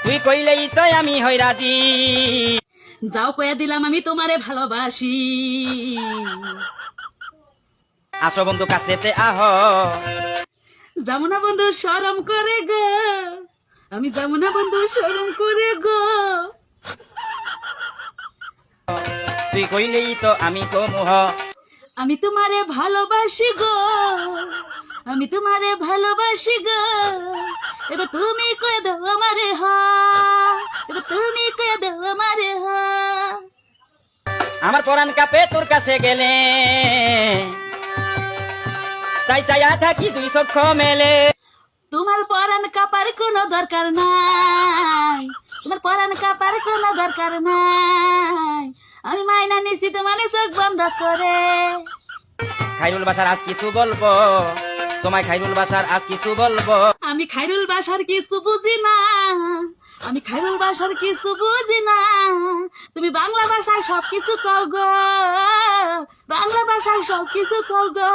তুই কইলেই তো আমি হই রাজি। যাও কয়ে দিলাম আমি তোমারে ভালোবাসি। আসো বন্ধু কাছেতে আহ, যাবো না বন্ধু শরম করে গো, আমি যাবো না বন্ধু শরম করে গো। তুই কইলেই তো আমি কমুহ। আমি তোমারে ভালোবাসি গো, আমি তোমারে ভালোবাসি গো। এবার তুমি কয়ে দাও আমারে হা, এবার তুমি কয়ে দাও আমারে হা। আমার পরাণ কাপে তোর কাছে গেলে, তাই চাইয়া থাকি দুই চক্ষু মেলে। তোমার পরাণ কাপার কোনো দরকার নাই, তোমার পরাণ কাপার কোনো দরকার নাই। আমি মাইনা নিছি তোমার চোখ বন্ধ করে। খাইরুল বাসার আজ কিছু বলবো, তোমায় খাইরুল বাসার আজ কিছু বলবো। আমি খাইরুল বাসার কিছু বুঝি না, আমি খাইরুল বাসার কিছু বুঝি না। তুমি বাংলা ভাষায় সব কিছু কও গো, বাংলা ভাষায় সব কিছু কও গো।